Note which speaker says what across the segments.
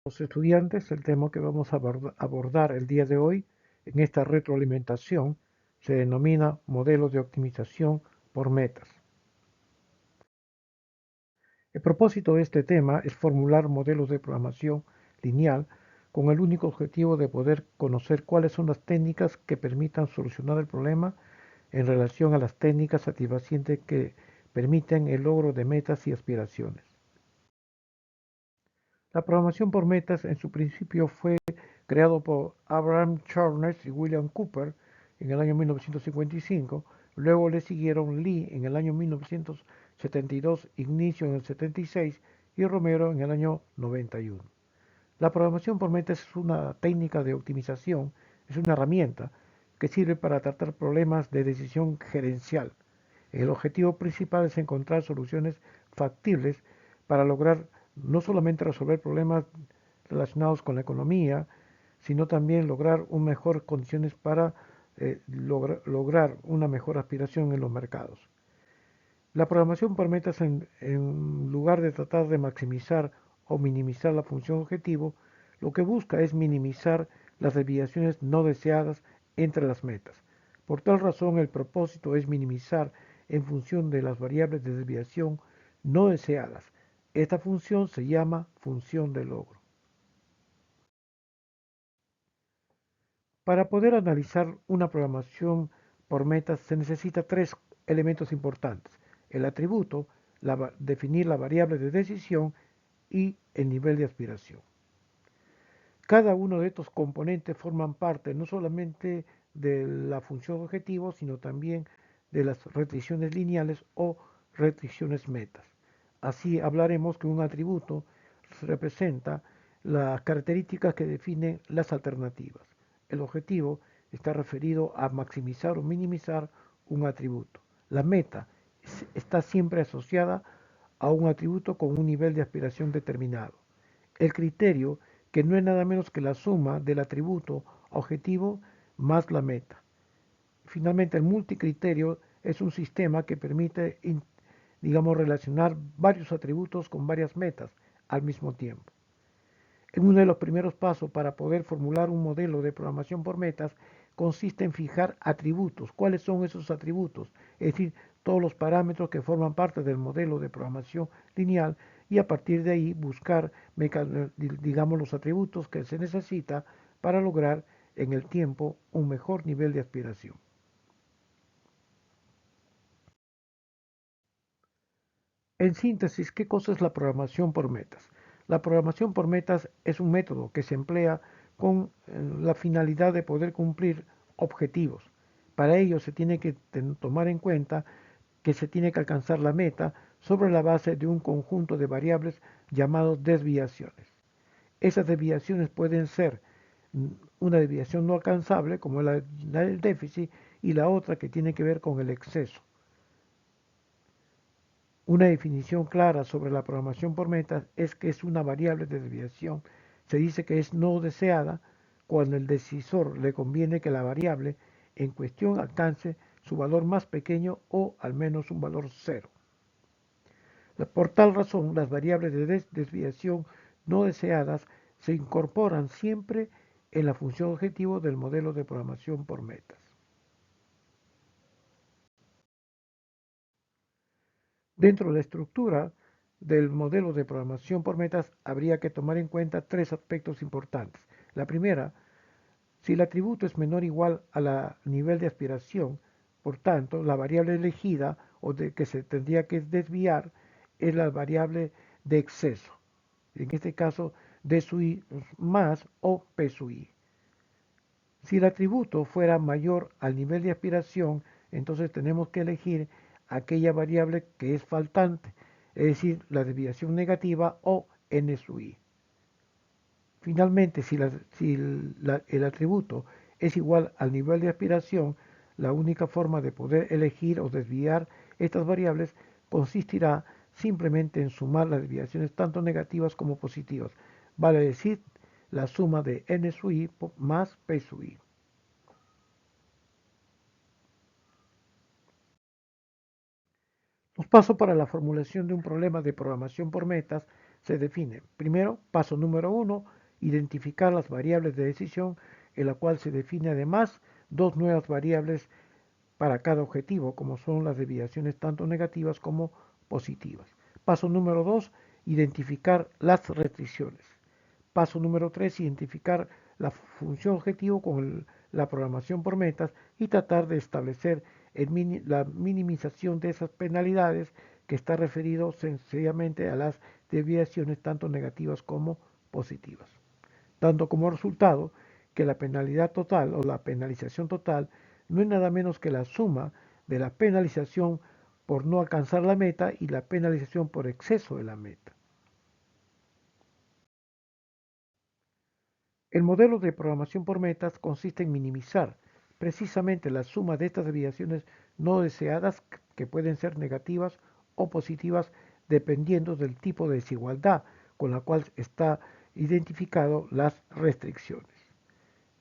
Speaker 1: Los estudiantes, el tema que vamos a abordar el día de hoy en esta retroalimentación se denomina modelos de optimización por metas. El propósito de este tema es formular modelos de programación lineal con el único objetivo de poder conocer cuáles son las técnicas que permitan solucionar el problema en relación a las técnicas satisfacientes que permiten el logro de metas y aspiraciones. La programación por metas en su principio fue creado por Abraham Charnes y William Cooper en el año 1955, luego le siguieron Lee en el año 1972, Ignicio en el 76 y Romero en el año 91. La programación por metas es una técnica de optimización, es una herramienta que sirve para tratar problemas de decisión gerencial. El objetivo principal es encontrar soluciones factibles para lograr no solamente resolver problemas relacionados con la economía, sino también lograr mejores condiciones para lograr una mejor aspiración en los mercados. La programación por metas, en lugar de tratar de maximizar o minimizar la función objetivo, lo que busca es minimizar las desviaciones no deseadas entre las metas. Por tal razón, el propósito es minimizar en función de las variables de desviación no deseadas. Esta función se llama función de logro. Para poder analizar una programación por metas se necesita tres elementos importantes: el atributo, definir la variable de decisión y el nivel de aspiración. Cada uno de estos componentes forman parte no solamente de la función objetivo, sino también de las restricciones lineales o restricciones metas. Así hablaremos que un atributo representa las características que definen las alternativas. El objetivo está referido a maximizar o minimizar un atributo. La meta está siempre asociada a un atributo con un nivel de aspiración determinado. El criterio, que no es nada menos que la suma del atributo objetivo más la meta. Finalmente, el multicriterio es un sistema que permite, digamos, relacionar varios atributos con varias metas al mismo tiempo. En uno de los primeros pasos para poder formular un modelo de programación por metas consiste en fijar atributos. ¿Cuáles son esos atributos? Es decir, todos los parámetros que forman parte del modelo de programación lineal, y a partir de ahí buscar, digamos, los atributos que se necesita para lograr en el tiempo un mejor nivel de aspiración. En síntesis, ¿qué cosa es la programación por metas? La programación por metas es un método que se emplea con la finalidad de poder cumplir objetivos. Para ello se tiene que tomar en cuenta que se tiene que alcanzar la meta sobre la base de un conjunto de variables llamados desviaciones. Esas desviaciones pueden ser una desviación no alcanzable, como la del déficit, y la otra que tiene que ver con el exceso. Una definición clara sobre la programación por metas es que es una variable de desviación. Se dice que es no deseada cuando el decisor le conviene que la variable en cuestión alcance su valor más pequeño o al menos un valor cero. Por tal razón, las variables de desviación no deseadas se incorporan siempre en la función objetivo del modelo de programación por metas. Dentro de la estructura del modelo de programación por metas habría que tomar en cuenta tres aspectos importantes. La primera, si el atributo es menor o igual al nivel de aspiración, por tanto, la variable elegida o de que se tendría que desviar es la variable de exceso. En este caso, D sub i más o P sub i. Si el atributo fuera mayor al nivel de aspiración, entonces tenemos que elegir aquella variable que es faltante, es decir, la desviación negativa o N sub i. Finalmente, si el atributo es igual al nivel de aspiración, la única forma de poder elegir o desviar estas variables consistirá simplemente en sumar las desviaciones tanto negativas como positivas, vale decir, la suma de N sub i más P sub i. Los pasos para la formulación de un problema de programación por metas se define. Primero, paso número 1, identificar las variables de decisión, en la cual se define además dos nuevas variables para cada objetivo, como son las desviaciones tanto negativas como positivas. Paso número 2, identificar las restricciones. Paso número 3, identificar la función objetivo con la programación por metas y tratar de establecer la minimización de esas penalidades que está referido sencillamente a las desviaciones tanto negativas como positivas, dando como resultado que la penalidad total o la penalización total no es nada menos que la suma de la penalización por no alcanzar la meta y la penalización por exceso de la meta. El modelo de programación por metas consiste en minimizar precisamente la suma de estas desviaciones no deseadas, que pueden ser negativas o positivas dependiendo del tipo de desigualdad con la cual está identificado las restricciones.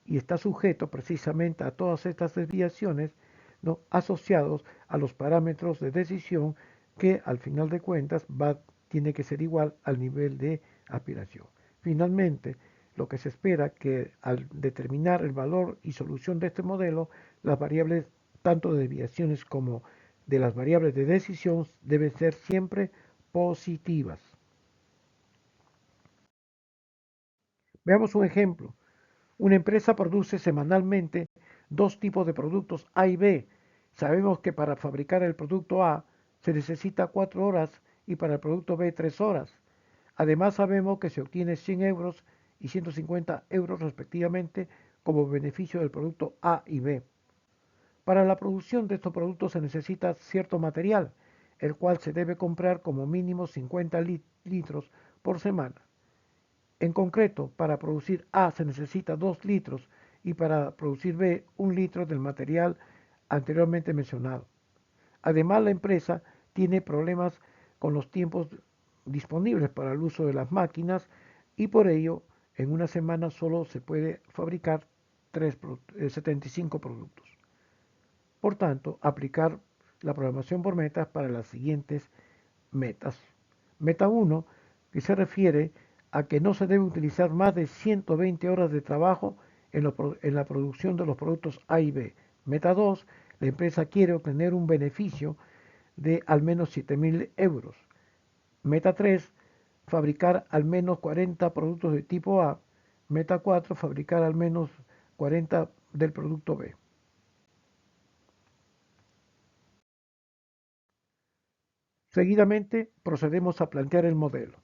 Speaker 1: Y está sujeto precisamente a todas estas desviaciones, ¿no?, asociados a los parámetros de decisión que al final de cuentas tiene que ser igual al nivel de aspiración. Finalmente, lo que se espera que al determinar el valor y solución de este modelo, las variables tanto de desviaciones como de las variables de decisión deben ser siempre positivas. Veamos un ejemplo. Una empresa produce semanalmente dos tipos de productos A y B. Sabemos que para fabricar el producto A se necesita 4 horas y para el producto B 3 horas. Además sabemos que se obtiene 100 euros y 150 euros respectivamente como beneficio del producto A y B. Para la producción de estos productos se necesita cierto material, el cual se debe comprar como mínimo 50 litros por semana. En concreto, para producir A se necesita 2 litros y para producir B 1 litro del material anteriormente mencionado. Además, la empresa tiene problemas con los tiempos disponibles para el uso de las máquinas y por ello en una semana solo se puede fabricar 75 productos. Por tanto, aplicar la programación por metas para las siguientes metas. Meta 1, que se refiere a que no se debe utilizar más de 120 horas de trabajo en la producción de los productos A y B. Meta 2, la empresa quiere obtener un beneficio de al menos 7.000 euros. Meta 3, fabricar al menos 40 productos de tipo A. Meta 4, fabricar al menos 40 del producto B. Seguidamente procedemos a plantear el modelo.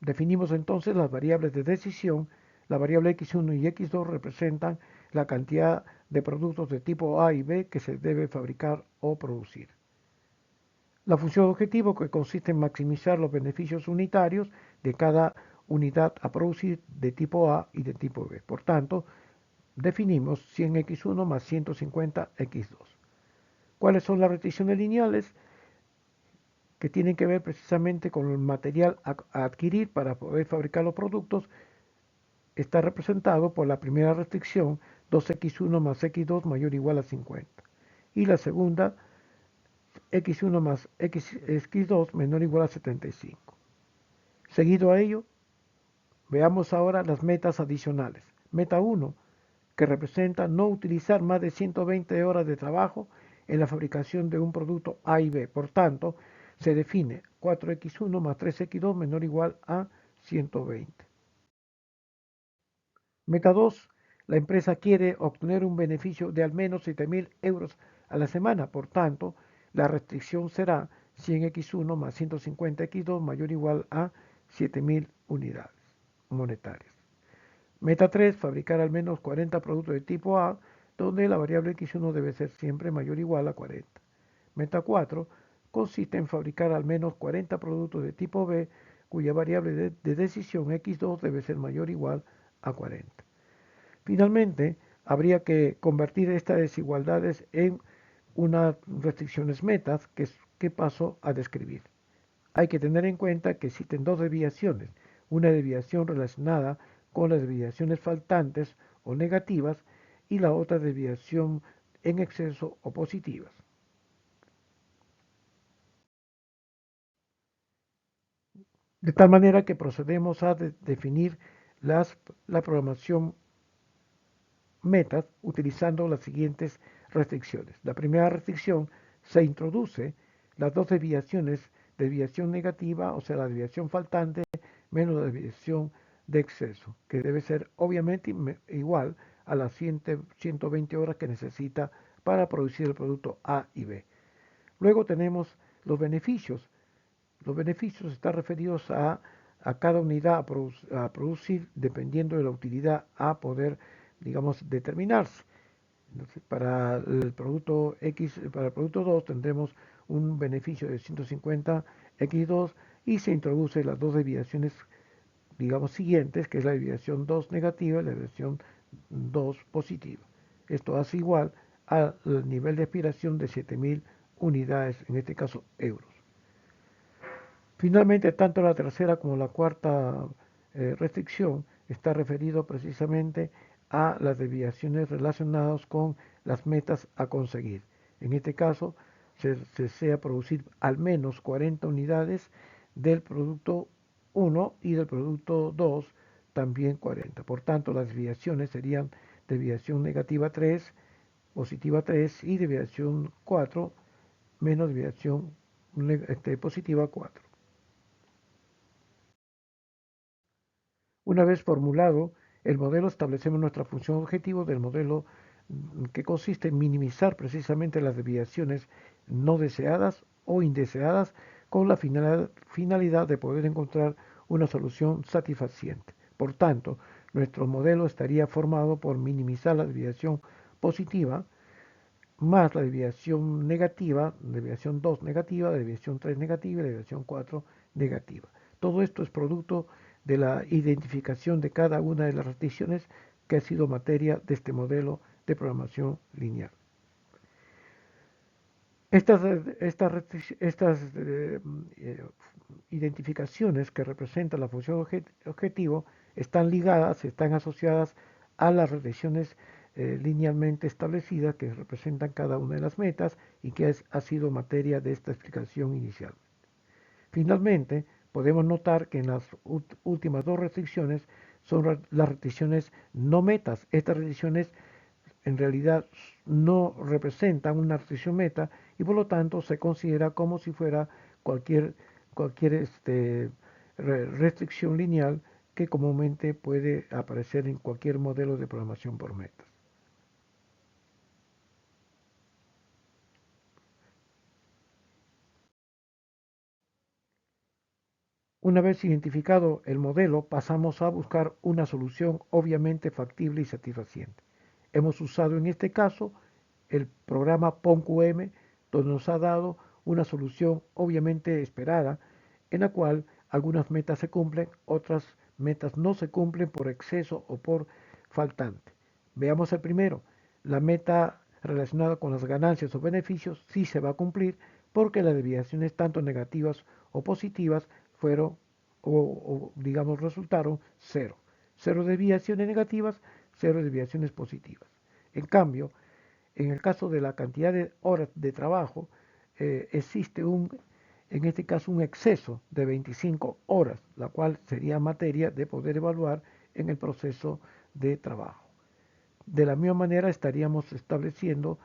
Speaker 1: Definimos entonces las variables de decisión. La variable x1 y x2 representan la cantidad de productos de tipo A y B que se debe fabricar o producir. La función objetivo, que consiste en maximizar los beneficios unitarios de cada unidad a producir de tipo A y de tipo B. Por tanto, definimos 100x1 más 150x2. ¿Cuáles son las restricciones lineales? Que tienen que ver precisamente con el material a adquirir para poder fabricar los productos. Está representado por la primera restricción, 2x1 más x2 mayor o igual a 50. Y la segunda, x1 más x2 menor o igual a 75. Seguido a ello, veamos ahora las metas adicionales. Meta 1, que representa no utilizar más de 120 horas de trabajo en la fabricación de un producto A y B. Por tanto, se define 4x1 más 3x2 menor o igual a 120. Meta 2. La empresa quiere obtener un beneficio de al menos 7.000 euros a la semana. Por tanto, la restricción será 100x1 más 150x2 mayor o igual a 7.000 unidades monetarias. Meta 3. Fabricar al menos 40 productos de tipo A, donde la variable x1 debe ser siempre mayor o igual a 40. Meta 4. Consiste en fabricar al menos 40 productos de tipo B, cuya variable de decisión x2 debe ser mayor o igual a 40. Finalmente, habría que convertir estas desigualdades en unas restricciones metas que paso a describir. Hay que tener en cuenta que existen dos desviaciones, una desviación relacionada con las desviaciones faltantes o negativas y la otra desviación en exceso o positivas. De tal manera que procedemos a definir la programación metas utilizando las siguientes restricciones. La primera restricción: se introduce las dos desviaciones, desviación negativa, o sea, la desviación faltante menos la desviación de exceso, que debe ser obviamente igual a las 120 horas que necesita para producir el producto A y B. Luego tenemos los beneficios. Los beneficios están referidos a cada unidad a producir dependiendo de la utilidad a poder, digamos, determinarse. Entonces, para el producto X, para el producto 2 tendremos un beneficio de 150 X2 y se introduce las dos desviaciones, digamos, siguientes, que es la desviación 2 negativa y la desviación 2 positiva. Esto hace igual al nivel de aspiración de 7000 unidades, en este caso euros. Finalmente, tanto la tercera como la cuarta restricción está referido precisamente a las desviaciones relacionadas con las metas a conseguir. En este caso, se desea producir al menos 40 unidades del producto 1 y del producto 2 también 40. Por tanto, las desviaciones serían desviación negativa 3, positiva 3 y desviación 4 menos desviación positiva 4. Una vez formulado el modelo, establecemos nuestra función objetivo del modelo, que consiste en minimizar precisamente las desviaciones no deseadas o indeseadas con la finalidad de poder encontrar una solución satisfaciente. Por tanto, nuestro modelo estaría formado por minimizar la desviación positiva más la desviación negativa, desviación 2 negativa, desviación 3 negativa y desviación 4 negativa. Todo esto es producto de la identificación de cada una de las restricciones que ha sido materia de este modelo de programación lineal. Estas identificaciones que representan la función objetivo están ligadas, están asociadas a las restricciones linealmente establecidas que representan cada una de las metas y que ha sido materia de esta explicación inicial. Finalmente, podemos notar que en las últimas dos restricciones son las restricciones no metas. Estas restricciones en realidad no representan una restricción meta y por lo tanto se considera como si fuera cualquier, cualquier restricción lineal que comúnmente puede aparecer en cualquier modelo de programación por metas. Una vez identificado el modelo, pasamos a buscar una solución obviamente factible y satisfaciente. Hemos usado en este caso el programa PONQM, donde nos ha dado una solución obviamente esperada, en la cual algunas metas se cumplen, otras metas no se cumplen por exceso o por faltante. Veamos el primero. La meta relacionada con las ganancias o beneficios sí se va a cumplir porque las desviaciones tanto negativas o positivas fueron digamos resultaron cero. Cero desviaciones negativas, cero desviaciones positivas. En cambio, en el caso de la cantidad de horas de trabajo, existe en este caso un exceso de 25 horas, la cual sería materia de poder evaluar en el proceso de trabajo. De la misma manera estaríamos estableciendo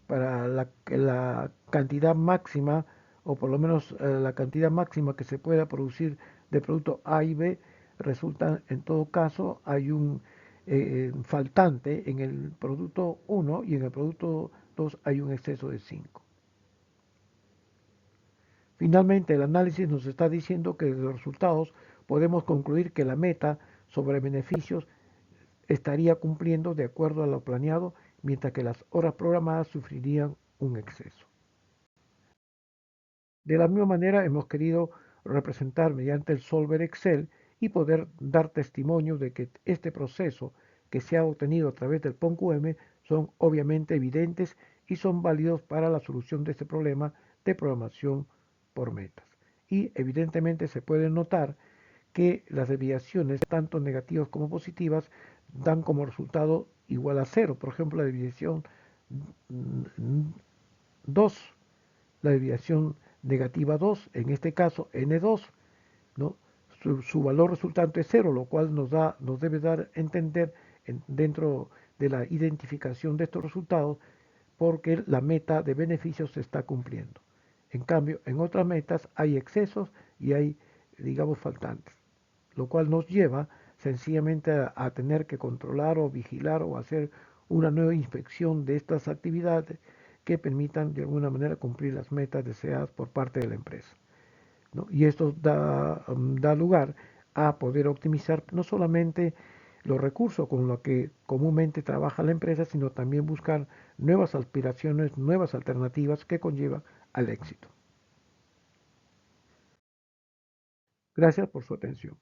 Speaker 1: para la cantidad máxima, o por lo menos la cantidad máxima que se pueda producir de producto A y B, resulta en todo caso hay un faltante en el producto 1 y en el producto 2 hay un exceso de 5. Finalmente, el análisis nos está diciendo que de los resultados podemos concluir que la meta sobre beneficios estaría cumpliendo de acuerdo a lo planeado, mientras que las horas programadas sufrirían un exceso. De la misma manera, hemos querido representar mediante el solver Excel y poder dar testimonio de que este proceso que se ha obtenido a través del PONQM son obviamente evidentes y son válidos para la solución de este problema de programación por metas. Y evidentemente se puede notar que las desviaciones, tanto negativas como positivas, dan como resultado igual a cero. Por ejemplo, la desviación 2, la desviación negativa 2, en este caso N2, ¿no? su valor resultante es cero, lo cual nos debe dar a entender dentro de la identificación de estos resultados porque la meta de beneficios se está cumpliendo. En cambio, en otras metas hay excesos y hay, digamos, faltantes, lo cual nos lleva sencillamente a tener que controlar o vigilar o hacer una nueva inspección de estas actividades que permitan de alguna manera cumplir las metas deseadas por parte de la empresa, ¿no? Y esto da lugar a poder optimizar no solamente los recursos con los que comúnmente trabaja la empresa, sino también buscar nuevas aspiraciones, nuevas alternativas que conllevan al éxito. Gracias por su atención.